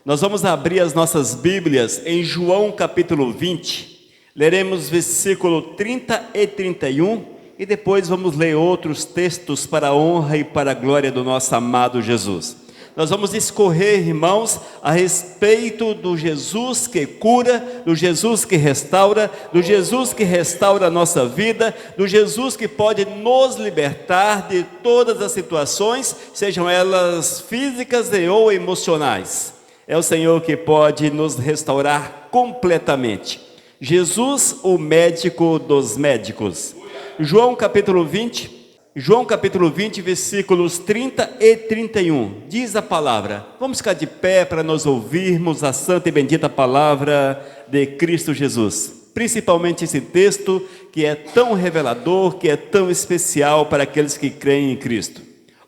Nós vamos abrir as nossas Bíblias em João capítulo 20, leremos versículo 30 e 31 e depois vamos ler outros textos para a honra e para a glória do nosso amado Jesus. Nós vamos discorrer, irmãos, a respeito do Jesus que cura, do Jesus que restaura, do Jesus que restaura a nossa vida, do Jesus que pode nos libertar de todas as situações, sejam elas físicas ou emocionais. É o Senhor que pode nos restaurar completamente. Jesus, o médico dos médicos. João capítulo 20, versículos 30 e 31. Diz a palavra. Vamos ficar de pé para nós ouvirmos a santa e bendita palavra de Cristo Jesus. Principalmente esse texto que é tão revelador, que é tão especial para aqueles que creem em Cristo.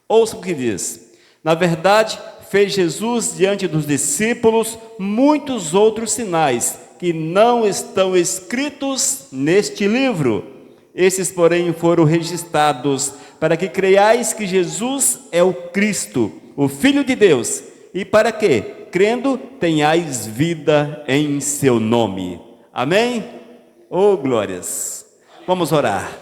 Ouça o que diz. Na verdade, fez Jesus diante dos discípulos muitos outros sinais que não estão escritos neste livro. Esses, porém, foram registrados para que creiais que Jesus é o Cristo, o Filho de Deus, e para que, crendo, tenhais vida em seu nome. Amém? Oh, glórias! Vamos orar.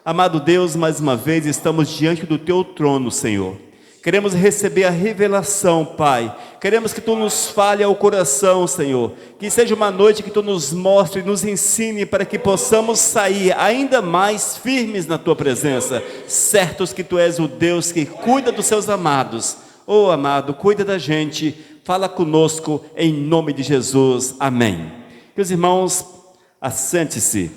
Amado Deus, mais uma vez estamos diante do teu trono, Senhor. Queremos receber a revelação, Pai. Queremos que Tu nos fale ao coração, Senhor. Que seja uma noite que Tu nos mostre, nos ensine, para que possamos sair ainda mais firmes na Tua presença, certos que Tu és o Deus que cuida dos seus amados. Oh, amado, cuida da gente, fala conosco, em nome de Jesus. Amém. Que os irmãos, assente-se.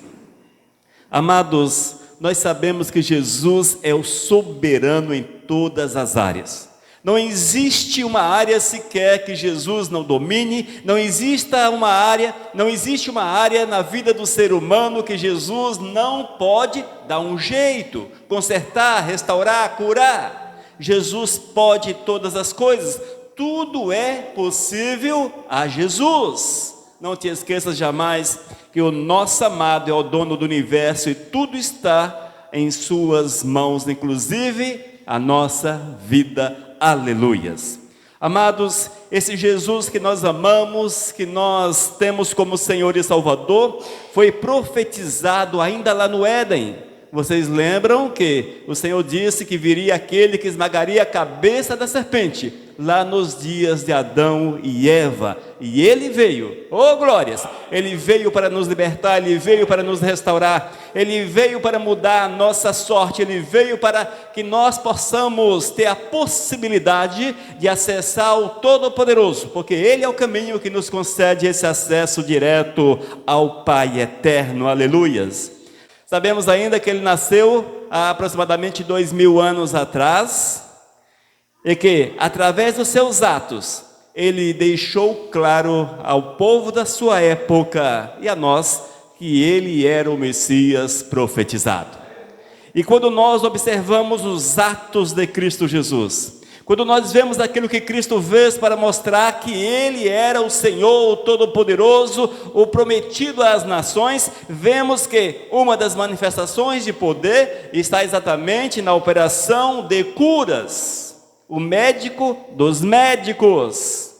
Amados, nós sabemos que Jesus é o soberano em todas as áreas. Não existe uma área sequer que Jesus não domine, não existe uma área na vida do ser humano que Jesus não pode dar um jeito, consertar, restaurar, curar. Jesus pode todas as coisas, tudo é possível a Jesus. Não te esqueças jamais que o nosso amado é o dono do universo e tudo está em suas mãos, inclusive a nossa vida. Aleluias. Amados, esse Jesus que nós amamos, que nós temos como Senhor e Salvador, foi profetizado ainda lá no Éden. Vocês lembram que o Senhor disse que viria aquele que esmagaria a cabeça da serpente, lá nos dias de Adão e Eva, e Ele veio, oh glórias, Ele veio para nos libertar, Ele veio para nos restaurar, Ele veio para mudar a nossa sorte, Ele veio para que nós possamos ter a possibilidade de acessar o Todo-Poderoso, porque Ele é o caminho que nos concede esse acesso direto ao Pai eterno, aleluias. Sabemos ainda que Ele nasceu há aproximadamente 2000 anos atrás, e que, através dos seus atos, Ele deixou claro ao povo da sua época e a nós, que Ele era o Messias profetizado. E quando nós observamos os atos de Cristo Jesus, quando nós vemos aquilo que Cristo fez para mostrar que Ele era o Senhor, o Todo-Poderoso, o prometido às nações, vemos que uma das manifestações de poder está exatamente na operação de curas. O médico dos médicos.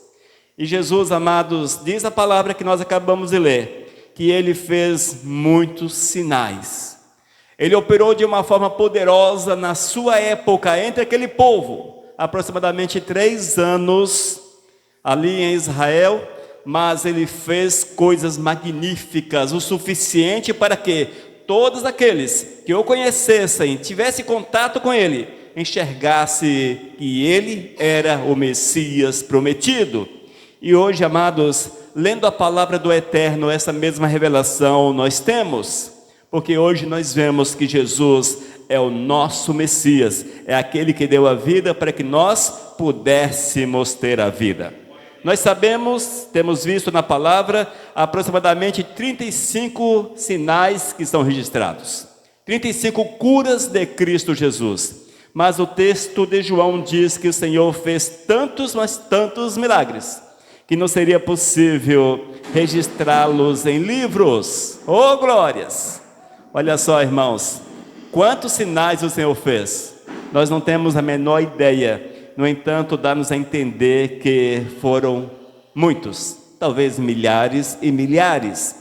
E Jesus, amados, diz a palavra que nós acabamos de ler, que Ele fez muitos sinais. Ele operou de uma forma poderosa na sua época, entre aquele povo, aproximadamente 3 anos, ali em Israel, mas Ele fez coisas magníficas, o suficiente para que todos aqueles que o conhecessem, tivessem contato com Ele, enxergasse que Ele era o Messias prometido. E hoje, amados, lendo a palavra do Eterno, essa mesma revelação nós temos, porque hoje nós vemos que Jesus é o nosso Messias, é aquele que deu a vida para que nós pudéssemos ter a vida. Nós sabemos, temos visto na palavra, aproximadamente 35 sinais que são registrados, 35 curas de Cristo Jesus. Mas o texto de João diz que o Senhor fez tantos, mas tantos milagres, que não seria possível registrá-los em livros. Oh, glórias! Olha só, irmãos, quantos sinais o Senhor fez. Nós não temos a menor ideia. No entanto, dá-nos a entender que foram Muitos, talvez milhares e milhares.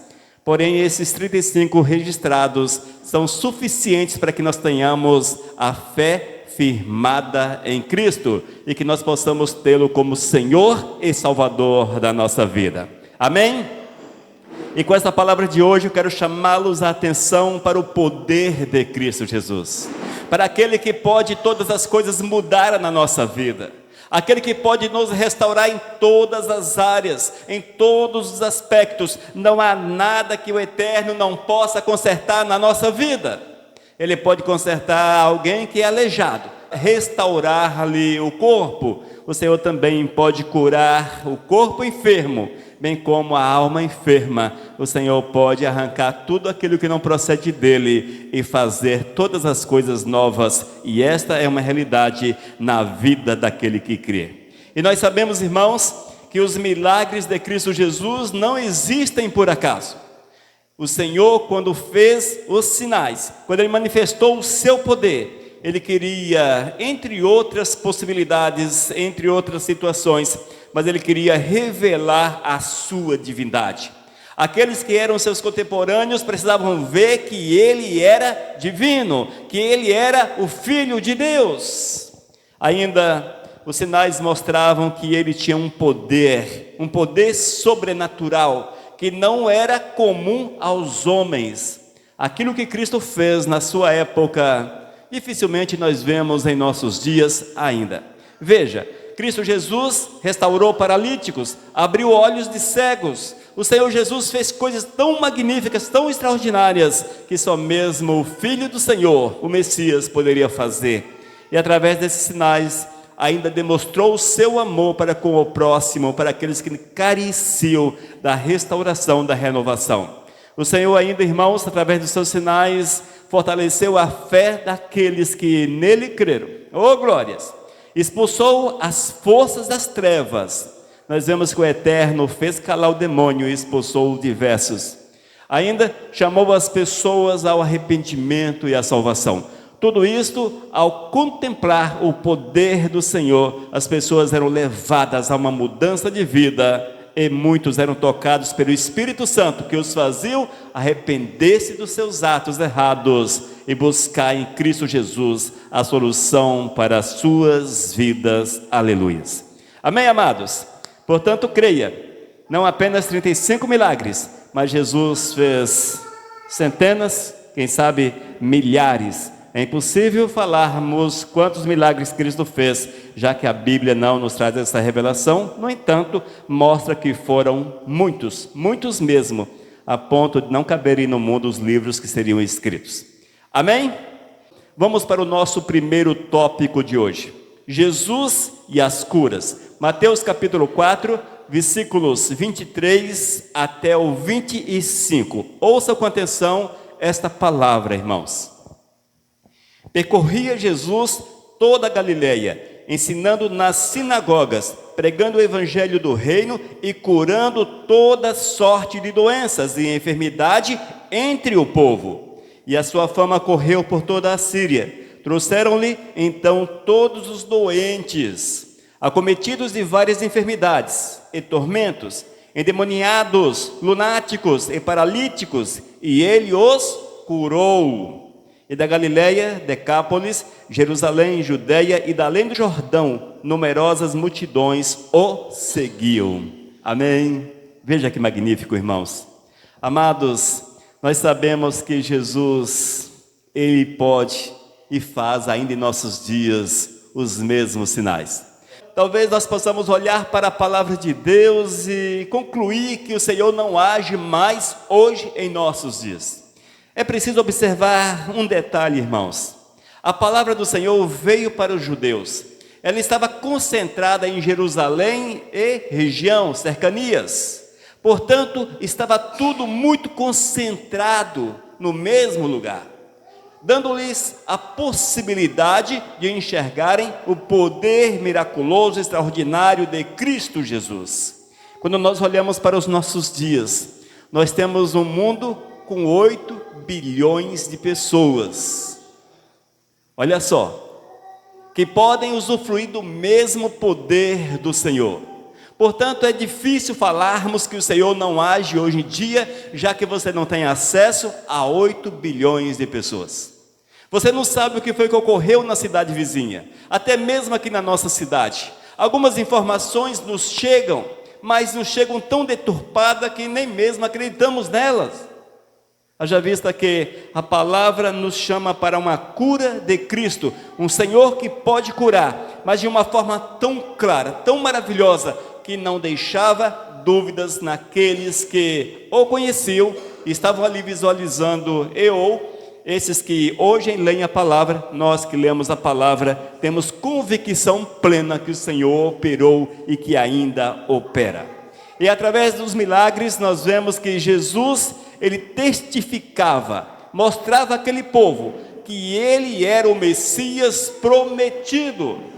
Porém, esses 35 registrados são suficientes para que nós tenhamos a fé firmada em Cristo e que nós possamos tê-lo como Senhor e Salvador da nossa vida. Amém? E com esta palavra de hoje eu quero chamá-los a atenção para o poder de Cristo Jesus, para aquele que pode todas as coisas mudar na nossa vida, aquele que pode nos restaurar em todas as áreas, em todos os aspectos. Não há nada que o Eterno não possa consertar na nossa vida. Ele pode consertar alguém que é aleijado, restaurar-lhe o corpo. O Senhor também pode curar o corpo enfermo, bem como a alma enferma. O Senhor pode arrancar tudo aquilo que não procede dele e fazer todas as coisas novas. E esta é uma realidade na vida daquele que crê. E nós sabemos, irmãos, que os milagres de Cristo Jesus não existem por acaso. O Senhor, quando fez os sinais, quando Ele manifestou o seu poder, Ele queria, entre outras possibilidades, entre outras situações, mas Ele queria revelar a sua divindade. Aqueles que eram seus contemporâneos precisavam ver que Ele era divino, que Ele era o Filho de Deus. Ainda os sinais mostravam que Ele tinha um poder sobrenatural, que não era comum aos homens. Aquilo que Cristo fez na sua época, dificilmente nós vemos em nossos dias ainda. Veja, Cristo Jesus restaurou paralíticos, abriu olhos de cegos. O Senhor Jesus fez coisas tão magníficas, tão extraordinárias, que só mesmo o Filho do Senhor, o Messias, poderia fazer. E através desses sinais, ainda demonstrou o seu amor para com o próximo, para aqueles que careciam da restauração, da renovação. O Senhor ainda, irmãos, através dos seus sinais, fortaleceu a fé daqueles que nele creram. Oh, glórias! Expulsou as forças das trevas. Nós vemos que o Eterno fez calar o demônio e expulsou diversos. Ainda chamou as pessoas ao arrependimento e à salvação. Tudo isto, ao contemplar o poder do Senhor, as pessoas eram levadas a uma mudança de vida e muitos eram tocados pelo Espírito Santo, que os faziam arrepender-se dos seus atos errados e buscar em Cristo Jesus a solução para as suas vidas. Aleluias. Amém, amados? Portanto, creia, não apenas 35 milagres, mas Jesus fez centenas, quem sabe milhares. É impossível falarmos quantos milagres Cristo fez, já que a Bíblia não nos traz essa revelação. No entanto, mostra que foram muitos, muitos mesmo, a ponto de não caberem no mundo os livros que seriam escritos. Amém? Vamos para o nosso primeiro tópico de hoje. Jesus e as curas. Mateus capítulo 4, versículos 23 até o 25. Ouça com atenção esta palavra, irmãos. Percorria Jesus toda a Galileia, ensinando nas sinagogas, pregando o evangelho do reino e curando toda sorte de doenças e enfermidade entre o povo. E a sua fama correu por toda a Síria. Trouxeram-lhe então todos os doentes, acometidos de várias enfermidades e tormentos, endemoniados, lunáticos e paralíticos, e ele os curou. E da Galileia, Decápolis, Jerusalém, Judeia e da além do Jordão, numerosas multidões o seguiam. Amém? Veja que magnífico, irmãos. Amados, nós sabemos que Jesus, Ele pode e faz ainda em nossos dias os mesmos sinais. Talvez nós possamos olhar para a palavra de Deus e concluir que o Senhor não age mais hoje em nossos dias. É preciso observar um detalhe, irmãos. A palavra do Senhor veio para os judeus. Ela estava concentrada em Jerusalém e região, cercanias. Portanto, estava tudo muito concentrado no mesmo lugar, dando-lhes a possibilidade de enxergarem o poder miraculoso, extraordinário de Cristo Jesus. Quando nós olhamos para os nossos dias, nós temos um mundo com 8 bilhões de pessoas, olha só, que podem usufruir do mesmo poder do Senhor. Portanto, é difícil falarmos que o Senhor não age hoje em dia, já que você não tem acesso a 8 bilhões de pessoas. Você não sabe o que foi que ocorreu na cidade vizinha, até mesmo aqui na nossa cidade. Algumas informações nos chegam, mas nos chegam tão deturpadas que nem mesmo acreditamos nelas. Haja vista que a palavra nos chama para uma cura de Cristo, um Senhor que pode curar, mas de uma forma tão clara, tão maravilhosa, que não deixava dúvidas naqueles que o conheciam e estavam ali visualizando, esses que hoje leem a palavra. Nós que lemos a palavra, temos convicção plena que o Senhor operou e que ainda opera. E através dos milagres nós vemos que Jesus, ele testificava, mostrava àquele povo que ele era o Messias prometido.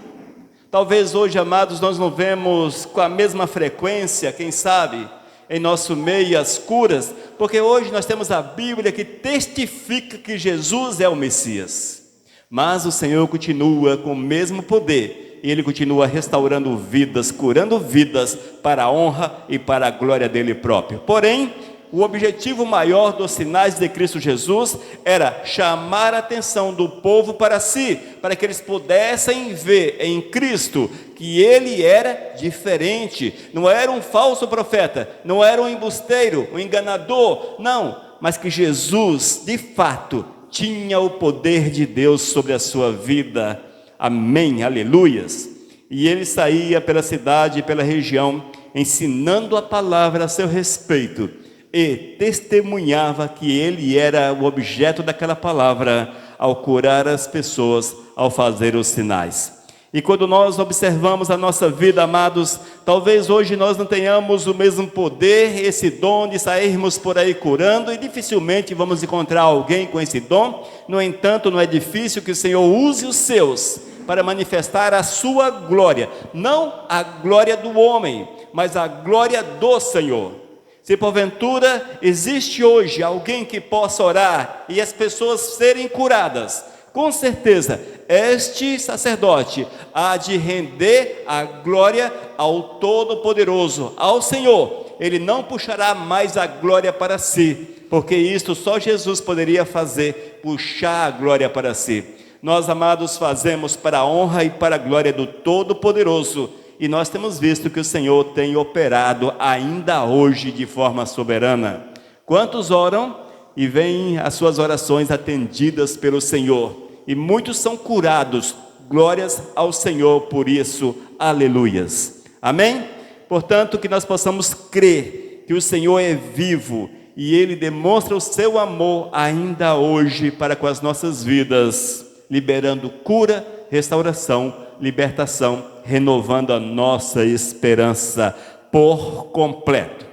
Talvez hoje, amados, nós não vemos com a mesma frequência, quem sabe, em nosso meio as curas, porque hoje nós temos a Bíblia que testifica que Jesus é o Messias. Mas o Senhor continua com o mesmo poder, e Ele continua restaurando vidas, curando vidas, para a honra e para a glória dEle próprio. Porém, o objetivo maior dos sinais de Cristo Jesus era chamar a atenção do povo para si, para que eles pudessem ver em Cristo que ele era diferente, não era um falso profeta, não era um embusteiro, um enganador, não, mas que Jesus, de fato, tinha o poder de Deus sobre a sua vida. Amém, aleluias. E ele saía pela cidade e pela região, ensinando a palavra a seu respeito, e testemunhava que ele era o objeto daquela palavra, ao curar as pessoas, ao fazer os sinais. E quando nós observamos a nossa vida, amados, talvez hoje nós não tenhamos o mesmo poder, esse dom de sairmos por aí curando, e dificilmente vamos encontrar alguém com esse dom. No entanto, não é difícil que o Senhor use os seus para manifestar a sua glória, não a glória do homem, mas a glória do Senhor. Se porventura existe hoje alguém que possa orar e as pessoas serem curadas, com certeza este sacerdote há de render a glória ao Todo-Poderoso, ao Senhor. Ele não puxará mais a glória para si, porque isto só Jesus poderia fazer, puxar a glória para si. Nós, amados, fazemos para a honra e para a glória do Todo-Poderoso. E nós temos visto que o Senhor tem operado ainda hoje de forma soberana. Quantos oram e veem as suas orações atendidas pelo Senhor? E muitos são curados. Glórias ao Senhor por isso. Aleluias. Amém? Portanto, que nós possamos crer que o Senhor é vivo e Ele demonstra o seu amor ainda hoje para com as nossas vidas, liberando cura, restauração, libertação, renovando a nossa esperança por completo.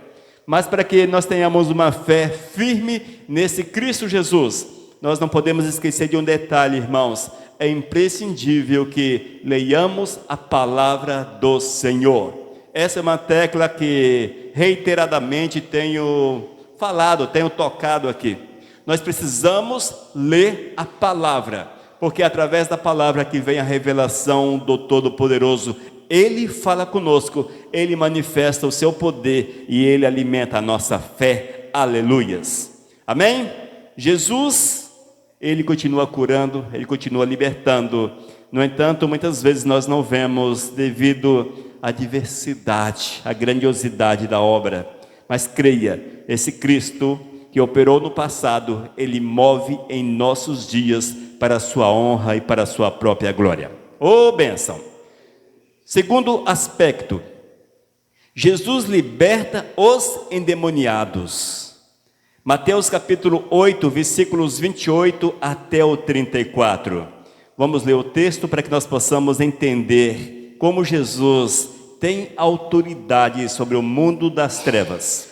Mas para que nós tenhamos uma fé firme nesse Cristo Jesus, nós não podemos esquecer de um detalhe, irmãos. É imprescindível que leiamos a palavra do Senhor. Essa é uma tecla que reiteradamente tenho falado, tenho tocado aqui. Nós precisamos ler a palavra, porque é através da palavra que vem a revelação do Todo-Poderoso. Ele fala conosco, Ele manifesta o seu poder e Ele alimenta a nossa fé. Aleluias. Amém? Jesus, Ele continua curando, Ele continua libertando. No entanto, muitas vezes nós não vemos devido à diversidade, à grandiosidade da obra. Mas creia, esse Cristo que operou no passado, Ele move em nossos dias para a sua honra e para a sua própria glória. Ô bênção! Segundo aspecto, Jesus liberta os endemoniados. Mateus capítulo 8, versículos 28 até o 34. Vamos ler o texto para que nós possamos entender como Jesus tem autoridade sobre o mundo das trevas.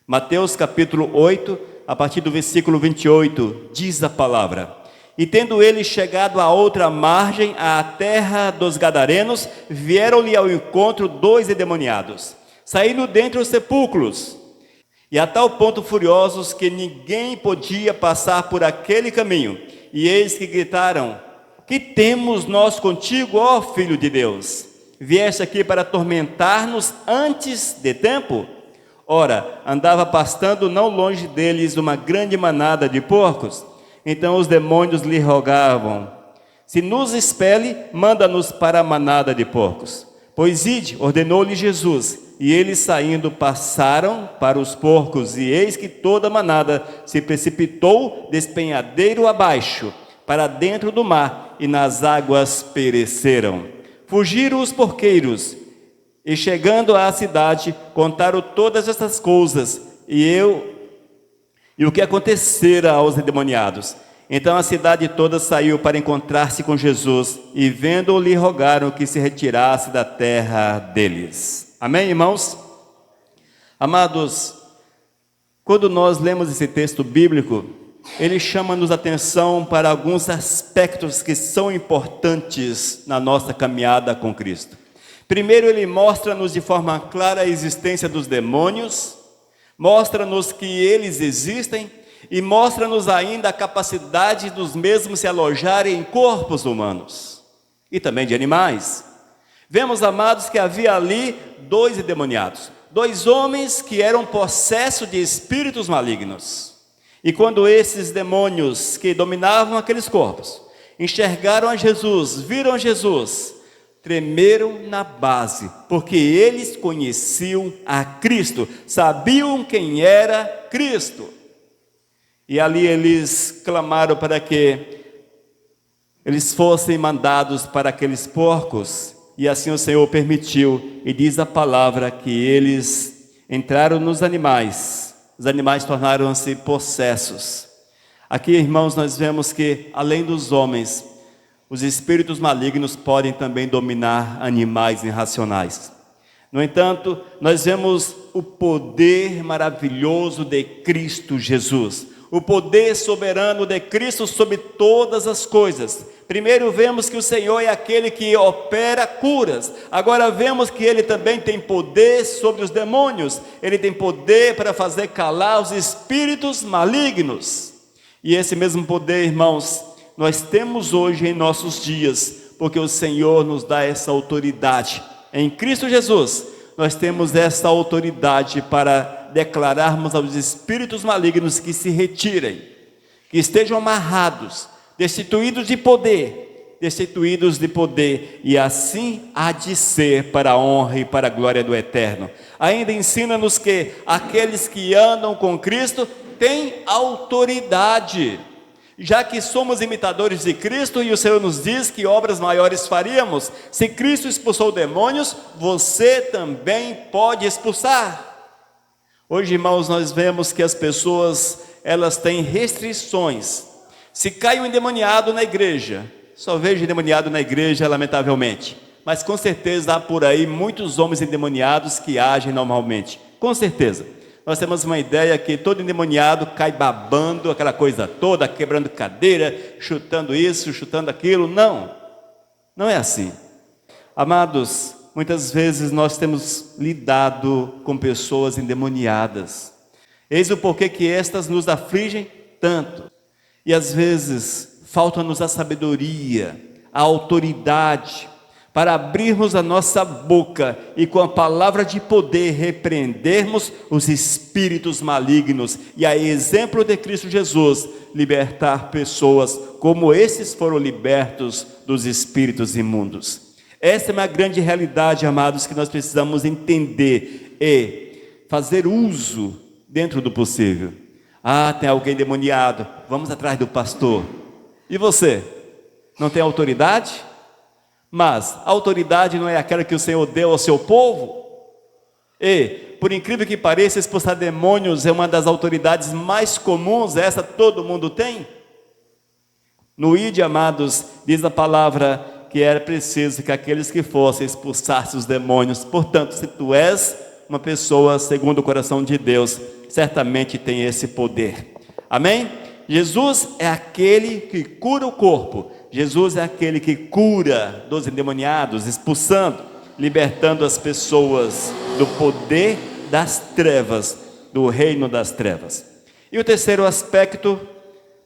Mateus capítulo 8, a partir do versículo 28, diz a palavra: E tendo ele chegado à outra margem, à terra dos Gadarenos, vieram-lhe ao encontro 2 endemoniados, saindo dentre os sepulcros, e a tal ponto furiosos que ninguém podia passar por aquele caminho. E eis que gritaram: Que temos nós contigo, ó Filho de Deus? vieste aqui para atormentar-nos antes de tempo? Ora, andava pastando não longe deles uma grande manada de porcos. Então os demônios lhe rogavam: se nos expele, manda-nos para a manada de porcos. Pois ide, ordenou-lhe Jesus, e eles saindo passaram para os porcos, e eis que toda a manada se precipitou despenhadeiro abaixo, para dentro do mar, e nas águas pereceram. Fugiram os porqueiros, e chegando à cidade, contaram todas estas coisas, e o que acontecera aos endemoniados. Então a cidade toda saiu para encontrar-se com Jesus, e vendo-o lhe rogaram que se retirasse da terra deles. Amém, irmãos? Amados, quando nós lemos esse texto bíblico, ele chama-nos atenção para alguns aspectos que são importantes na nossa caminhada com Cristo. Primeiro, ele mostra-nos de forma clara a existência dos demônios, mostra-nos que eles existem, e mostra-nos ainda a capacidade dos mesmos se alojarem em corpos humanos e também de animais. Vemos, amados, que havia ali 2 endemoniados, 2 homens que eram possessos de espíritos malignos. E quando esses demônios que dominavam aqueles corpos enxergaram a Jesus, viram Jesus, tremeram na base, porque eles conheciam a Cristo, sabiam quem era Cristo. E ali eles clamaram para que eles fossem mandados para aqueles porcos. E assim o Senhor permitiu. E diz a palavra que eles entraram nos animais. Os animais tornaram-se possessos. Aqui, irmãos, nós vemos que, além dos homens, os espíritos malignos podem também dominar animais irracionais. No entanto, nós vemos o poder maravilhoso de Cristo Jesus. O poder soberano de Cristo sobre todas as coisas. Primeiro vemos que o Senhor é aquele que opera curas. Agora vemos que Ele também tem poder sobre os demônios. Ele tem poder para fazer calar os espíritos malignos. E esse mesmo poder, irmãos, nós temos hoje em nossos dias, porque o Senhor nos dá essa autoridade. Em Cristo Jesus, nós temos essa autoridade para declararmos aos espíritos malignos que se retirem, que estejam amarrados, destituídos de poder, e assim há de ser para a honra e para a glória do Eterno. Ainda ensina-nos que aqueles que andam com Cristo têm autoridade, já que somos imitadores de Cristo, e o Senhor nos diz que obras maiores faríamos. Se Cristo expulsou demônios, você também pode expulsar. Hoje, irmãos, nós vemos que as pessoas, elas têm restrições. Se cai um endemoniado na igreja, só vejo endemoniado na igreja, lamentavelmente, mas com certeza há por aí muitos homens endemoniados que agem normalmente, com certeza. Nós temos uma ideia que todo endemoniado cai babando, aquela coisa toda, quebrando cadeira, chutando isso, chutando aquilo. Não, não é assim. Amados, muitas vezes nós temos lidado com pessoas endemoniadas. Eis o porquê que estas nos afligem tanto. E às vezes falta-nos a sabedoria, a autoridade, para abrirmos a nossa boca e com a palavra de poder repreendermos os espíritos malignos. E a exemplo de Cristo Jesus, libertar pessoas como esses foram libertos dos espíritos imundos. Essa é uma grande realidade, amados, que nós precisamos entender e fazer uso dentro do possível. Ah, tem alguém demoniado, vamos atrás do pastor. E você? Não tem autoridade? Mas a autoridade não é aquela que o Senhor deu ao seu povo? E, por incrível que pareça, expulsar demônios é uma das autoridades mais comuns, essa todo mundo tem. No Ide, amados, diz a palavra que era preciso que aqueles que fossem expulsassem os demônios. Portanto, se tu és uma pessoa segundo o coração de Deus, certamente tem esse poder. Amém? Jesus é aquele que cura o corpo. Jesus é aquele que cura dos endemoniados, expulsando, libertando as pessoas do poder das trevas, do reino das trevas. E o terceiro aspecto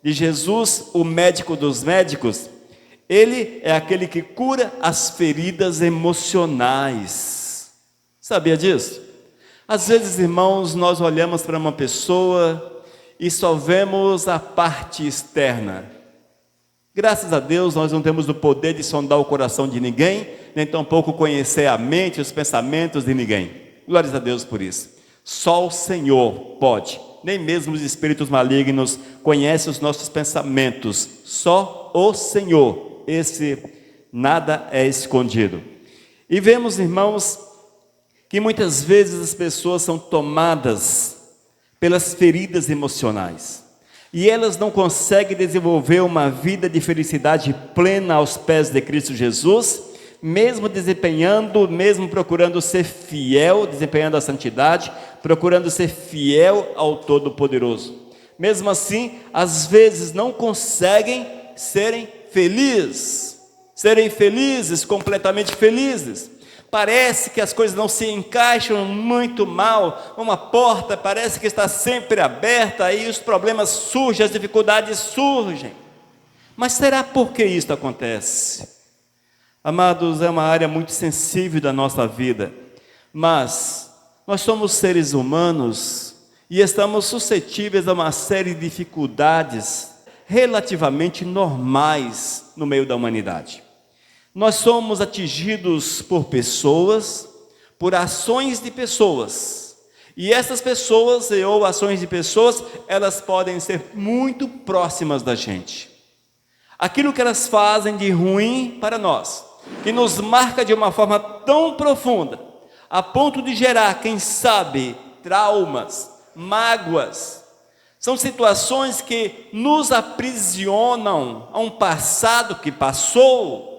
de Jesus, o médico dos médicos, Ele é aquele que cura as feridas emocionais. Sabia disso? Às vezes, irmãos, nós olhamos para uma pessoa e só vemos a parte externa. Graças a Deus, nós não temos o poder de sondar o coração de ninguém, nem tampouco conhecer a mente e os pensamentos de ninguém. Glórias a Deus por isso. Só o Senhor pode. Nem mesmo os espíritos malignos conhecem os nossos pensamentos. Só o Senhor. Esse nada é escondido. E vemos, irmãos, que muitas vezes as pessoas são tomadas pelas feridas emocionais. E elas não conseguem desenvolver uma vida de felicidade plena aos pés de Cristo Jesus, mesmo desempenhando, mesmo procurando ser fiel, desempenhando a santidade, procurando ser fiel ao Todo-Poderoso. Mesmo assim, às vezes não conseguem serem felizes, completamente felizes. Parece que as coisas não se encaixam muito mal, uma porta parece que está sempre aberta, aí os problemas surgem, as dificuldades surgem. Mas será por que isso acontece? Amados, é uma área muito sensível da nossa vida, mas nós somos seres humanos e estamos suscetíveis a uma série de dificuldades relativamente normais no meio da humanidade. Nós somos atingidos por pessoas, por ações de pessoas, e essas pessoas ou ações de pessoas, elas podem ser muito próximas da gente. Aquilo que elas fazem de ruim para nós, que nos marca de uma forma tão profunda, a ponto de gerar, quem sabe, traumas, mágoas. São situações que nos aprisionam a um passado que passou,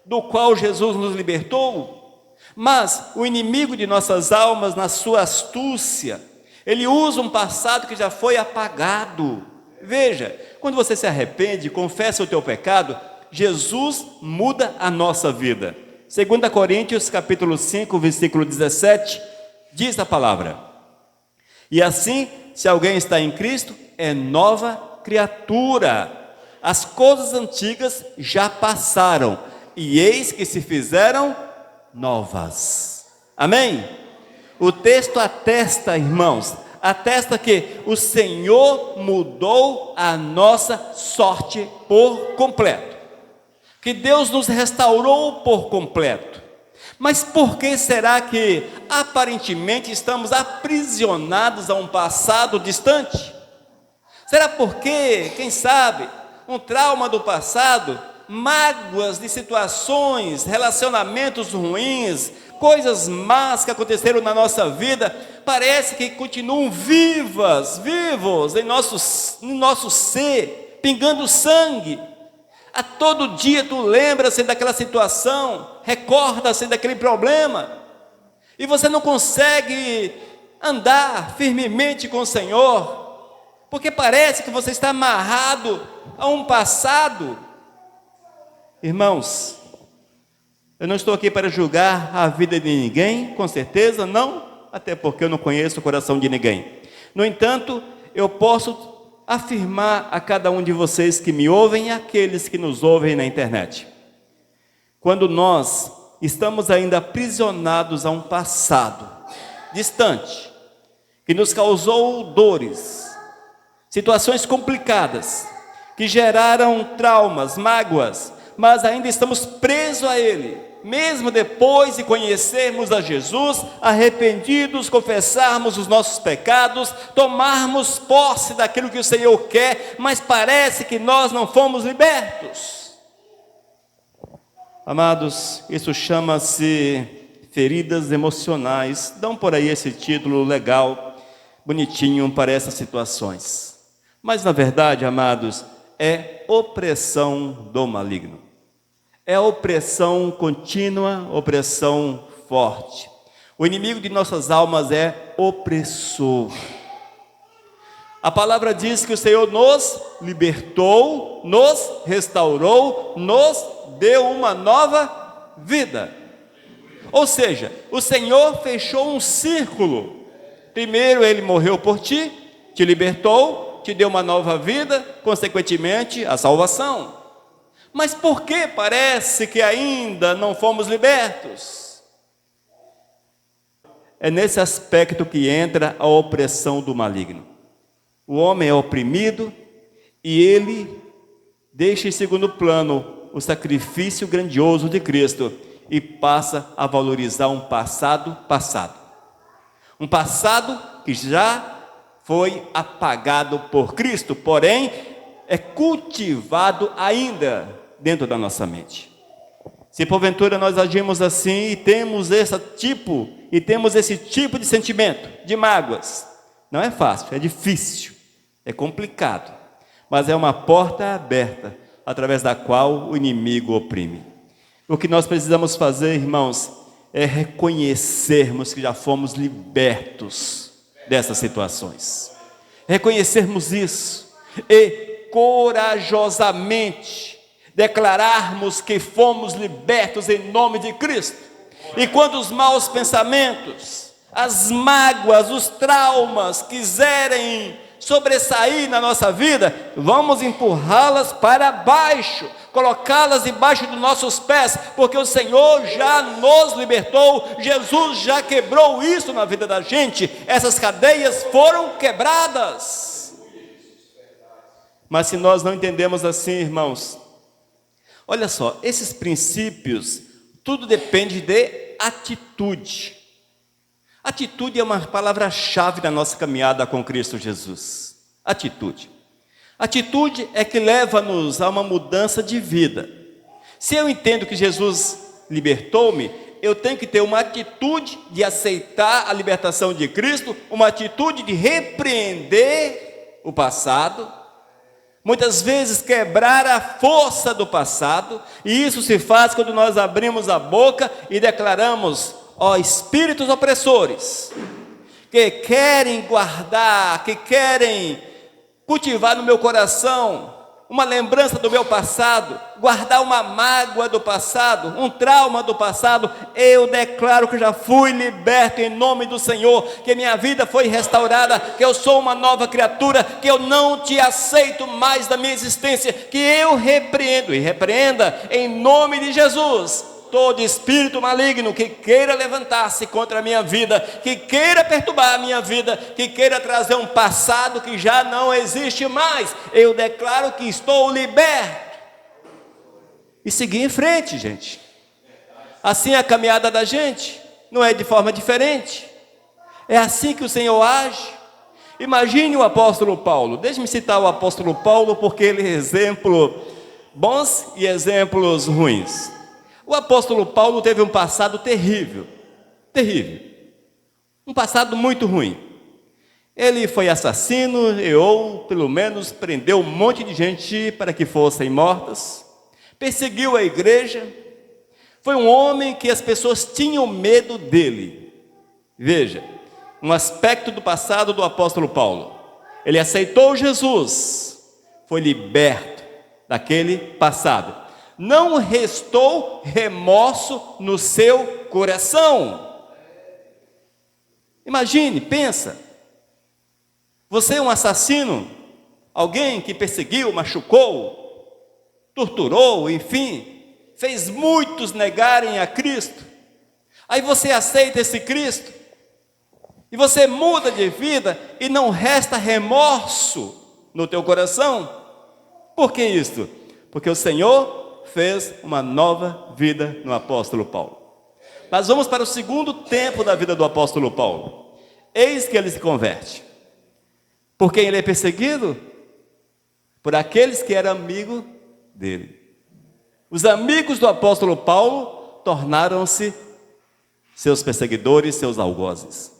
do qual Jesus nos libertou. Mas o inimigo de nossas almas, na sua astúcia, ele usa um passado que já foi apagado. Veja, quando você se arrepende, confessa o teu pecado, Jesus muda a nossa vida. 2 Coríntios capítulo 5, versículo 17, diz a palavra: e assim, se alguém está em Cristo, é nova criatura. As coisas antigas já passaram, e eis que se fizeram novas. Amém? O texto atesta, irmãos, atesta que o Senhor mudou a nossa sorte por completo, que Deus nos restaurou por completo. Mas por que será que aparentemente estamos aprisionados a um passado distante? Será porque, quem sabe, um trauma do passado, mágoas de situações, relacionamentos ruins, coisas más que aconteceram na nossa vida, parece que continuam vivos em nosso ser, pingando sangue. A todo dia tu lembra-se daquela situação, recorda-se daquele problema, e você não consegue andar firmemente com o Senhor, porque parece que você está amarrado a um passado. Irmãos, eu não estou aqui para julgar a vida de ninguém, com certeza não, até porque eu não conheço o coração de ninguém. No entanto, eu posso afirmar a cada um de vocês que me ouvem e aqueles que nos ouvem na internet: quando nós estamos ainda aprisionados a um passado distante, que nos causou dores, situações complicadas, que geraram traumas, mágoas, mas ainda estamos presos a ele, mesmo depois de conhecermos a Jesus, arrependidos, confessarmos os nossos pecados, tomarmos posse daquilo que o Senhor quer, mas parece que nós não fomos libertos. Amados, isso chama-se feridas emocionais. Dão por aí esse título legal, bonitinho para essas situações. Mas na verdade, amados, é opressão do maligno. É opressão contínua, opressão forte. O inimigo de nossas almas é opressor. A palavra diz que o Senhor nos libertou, nos restaurou, nos deu uma nova vida. Ou seja, o Senhor fechou um círculo. Primeiro Ele morreu por ti, te libertou, te deu uma nova vida, consequentemente a salvação. Mas por que parece que ainda não fomos libertos? É nesse aspecto que entra a opressão do maligno. O homem é oprimido e ele deixa em segundo plano o sacrifício grandioso de Cristo e passa a valorizar um passado passado. Um passado que já foi apagado por Cristo, porém é cultivado ainda dentro da nossa mente. Se porventura nós agimos assim e temos esse tipo de sentimento, de mágoas, não é fácil, é difícil, é complicado, mas é uma porta aberta através da qual o inimigo oprime. O que nós precisamos fazer, irmãos, é reconhecermos que já fomos libertos dessas situações. Reconhecermos isso e corajosamente declararmos que fomos libertos em nome de Cristo. E quando os maus pensamentos, as mágoas, os traumas quiserem sobressair na nossa vida, vamos empurrá-las para baixo, colocá-las debaixo dos nossos pés, porque o Senhor já nos libertou, Jesus já quebrou isso na vida da gente, essas cadeias foram quebradas. Mas se nós não entendemos assim, irmãos, olha só, esses princípios, tudo depende de atitude. Atitude é uma palavra-chave na nossa caminhada com Cristo Jesus. Atitude. Atitude é que leva-nos a uma mudança de vida. Se eu entendo que Jesus libertou-me, eu tenho que ter uma atitude de aceitar a libertação de Cristo, uma atitude de repreender o passado, muitas vezes quebrar a força do passado, e isso se faz quando nós abrimos a boca e declaramos: ó espíritos opressores, que querem guardar, que querem cultivar no meu coração uma lembrança do meu passado, guardar uma mágoa do passado, um trauma do passado, eu declaro que já fui liberto em nome do Senhor, que minha vida foi restaurada, que eu sou uma nova criatura, que eu não te aceito mais da minha existência, que eu repreendo e repreenda em nome de Jesus todo espírito maligno que queira levantar-se contra a minha vida, que queira perturbar a minha vida, que queira trazer um passado que já não existe mais. Eu declaro que estou liberto. E seguir em frente, gente. Assim é a caminhada da gente, não é de forma diferente. É assim que o Senhor age. Imagine o apóstolo Paulo. Deixe-me citar o apóstolo Paulo, porque ele é exemplo bons e exemplos ruins. O apóstolo Paulo teve um passado terrível, terrível, um passado muito ruim. Ele foi assassino, ou pelo menos prendeu um monte de gente para que fossem mortas, perseguiu a igreja, foi um homem que as pessoas tinham medo dele. Veja, um aspecto do passado do apóstolo Paulo: ele aceitou Jesus, foi liberto daquele passado. Não restou remorso no seu coração. Imagine, pensa, você é um assassino, alguém que perseguiu, machucou, torturou, enfim, fez muitos negarem a Cristo. Aí você aceita esse Cristo, e você muda de vida, e não resta remorso no teu coração. Por que isso? Porque o Senhor fez uma nova vida no apóstolo Paulo. Mas vamos para o segundo tempo da vida do apóstolo Paulo. Eis que ele se converte. Por quem ele é perseguido? Por aqueles que eram amigos dele. Os amigos do apóstolo Paulo tornaram-se seus perseguidores, seus algozes.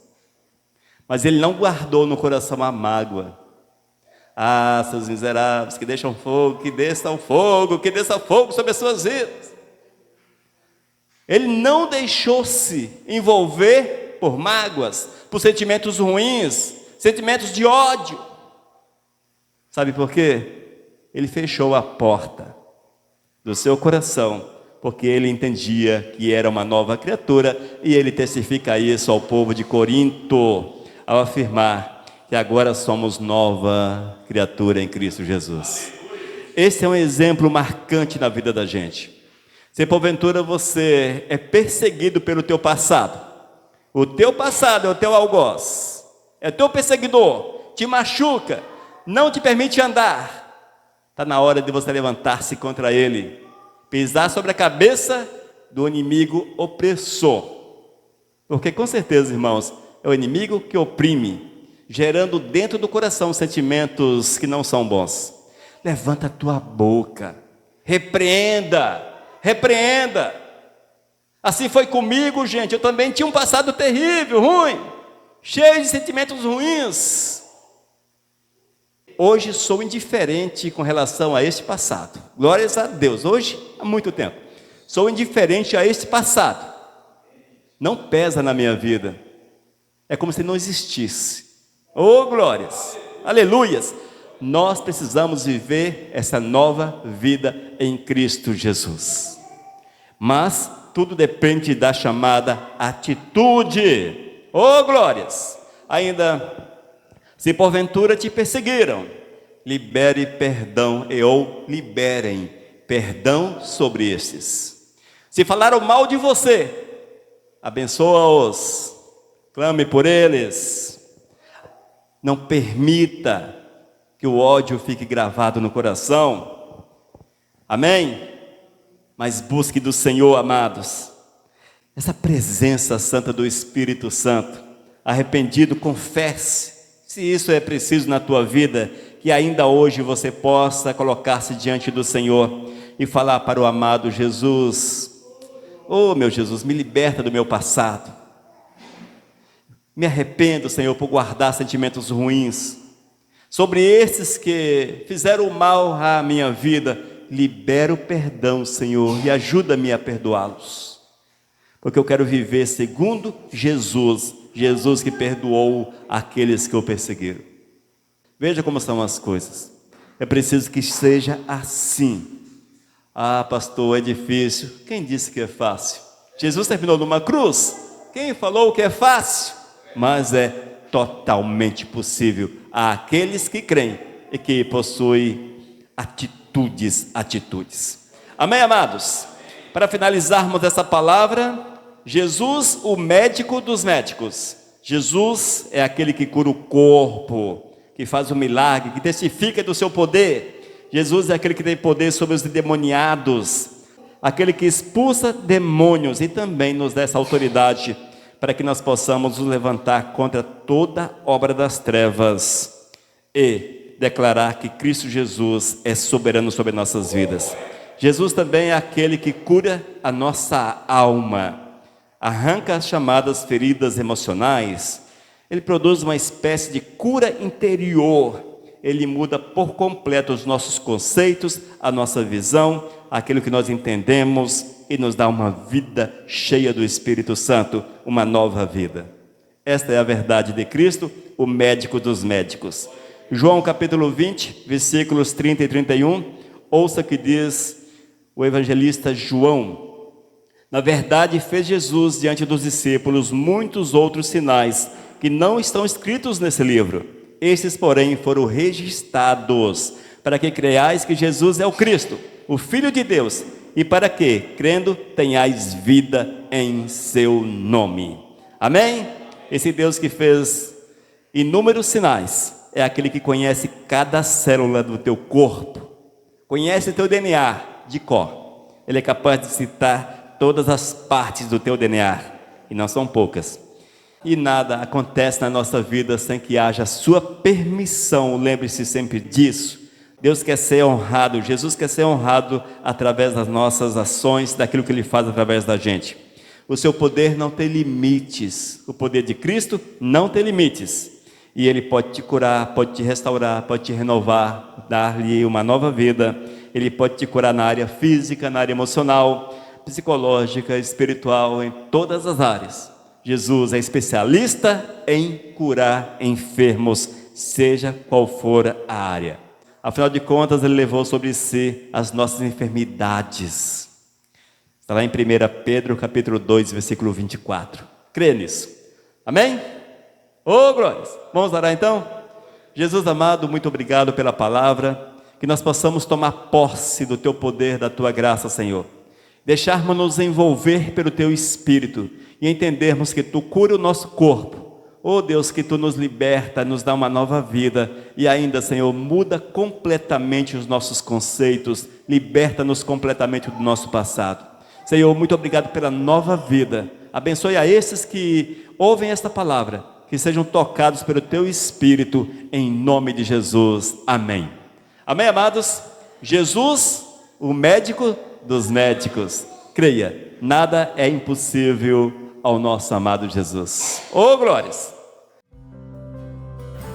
Mas ele não guardou no coração a mágoa. Ah, seus miseráveis, que deixam fogo, que desçam fogo, que desça fogo sobre as suas vidas. Ele não deixou-se envolver por mágoas, por sentimentos ruins, sentimentos de ódio. Sabe por quê? Ele fechou a porta do seu coração, porque ele entendia que era uma nova criatura, e ele testifica isso ao povo de Corinto, ao afirmar que agora somos nova criatura em Cristo Jesus. Esse é um exemplo marcante na vida da gente. Se porventura você é perseguido pelo teu passado, o teu passado é o teu algoz, é o teu perseguidor, te machuca, não te permite andar, está na hora de você levantar-se contra ele, pisar sobre a cabeça do inimigo opressor, porque com certeza, irmãos, é o inimigo que oprime, gerando dentro do coração sentimentos que não são bons. Levanta a tua boca, repreenda. Assim foi comigo, gente. Eu também tinha um passado terrível, ruim, cheio de sentimentos ruins. Hoje sou indiferente com relação a este passado. Glórias a Deus. Hoje, há muito tempo, sou indiferente a este passado. Não pesa na minha vida. É como se não existisse. Oh, glórias, aleluias. Nós precisamos viver essa nova vida em Cristo Jesus. Mas tudo depende da chamada atitude. Oh, glórias! Ainda, se porventura te perseguiram, libere perdão ou liberem perdão sobre estes. Se falaram mal de você, abençoa-os, clame por eles. Não permita que o ódio fique gravado no coração. Amém? Mas busque do Senhor, amados, essa presença santa do Espírito Santo. Arrependido, confesse, se isso é preciso na tua vida, que ainda hoje você possa colocar-se diante do Senhor e falar para o amado Jesus: oh, meu Jesus, me liberta do meu passado. Me arrependo, Senhor, por guardar sentimentos ruins. Sobre esses que fizeram mal à minha vida, libera o perdão, Senhor, e ajuda-me a perdoá-los. Porque eu quero viver segundo Jesus, Jesus que perdoou aqueles que o perseguiram. Veja como são as coisas. É preciso que seja assim. Ah, pastor, é difícil. Quem disse que é fácil? Jesus terminou numa cruz. Quem falou que é fácil? Mas é totalmente possível àqueles que creem e que possuem atitudes. Amém, amados? Para finalizarmos essa palavra, Jesus, o médico dos médicos. Jesus é aquele que cura o corpo, que faz o milagre, que testifica do seu poder. Jesus é aquele que tem poder sobre os endemoniados, aquele que expulsa demônios e também nos dá essa autoridade para que nós possamos nos levantar contra toda obra das trevas e declarar que Cristo Jesus é soberano sobre nossas vidas. Jesus também é aquele que cura a nossa alma, arranca as chamadas feridas emocionais. Ele produz uma espécie de cura interior. Ele muda por completo os nossos conceitos, a nossa visão, aquilo que nós entendemos, e nos dá uma vida cheia do Espírito Santo, uma nova vida. Esta é a verdade de Cristo, o médico dos médicos. João capítulo 20, versículos 30 e 31, ouça o que diz o evangelista João. Na verdade, fez Jesus diante dos discípulos muitos outros sinais que não estão escritos nesse livro. Estes, porém, foram registrados para que creiais que Jesus é o Cristo, o Filho de Deus, e para que, crendo, tenhais vida em seu nome. Amém? Esse Deus que fez inúmeros sinais é aquele que conhece cada célula do teu corpo, conhece teu DNA de cor. Ele é capaz de citar todas as partes do teu DNA, e não são poucas. E nada acontece na nossa vida sem que haja a sua permissão. Lembre-se sempre disso. Deus quer ser honrado, Jesus quer ser honrado através das nossas ações, daquilo que Ele faz através da gente. O seu poder não tem limites, o poder de Cristo não tem limites. E Ele pode te curar, pode te restaurar, pode te renovar, dar-lhe uma nova vida. Ele pode te curar na área física, na área emocional, psicológica, espiritual, em todas as áreas. Jesus é especialista em curar enfermos, seja qual for a área. Afinal de contas, Ele levou sobre si as nossas enfermidades. Está lá em 1 Pedro, capítulo 2, versículo 24. Crê nisso. Amém? Glórias! Vamos orar então? Jesus amado, muito obrigado pela palavra. que nós possamos tomar posse do Teu poder, da Tua graça, Senhor. Deixarmos-nos envolver pelo Teu Espírito e entendermos que Tu cura o nosso corpo. Oh Deus, que Tu nos liberta, nos dá uma nova vida e ainda, Senhor, muda completamente os nossos conceitos, liberta-nos completamente do nosso passado. Senhor, muito obrigado pela nova vida. Abençoe a esses que ouvem esta palavra, que sejam tocados pelo Teu Espírito, em nome de Jesus. Amém. Amém, amados? Jesus, o médico dos médicos. Creia, nada é impossível ao nosso amado Jesus. Oh, glórias!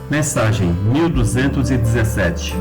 Mensagem 1217.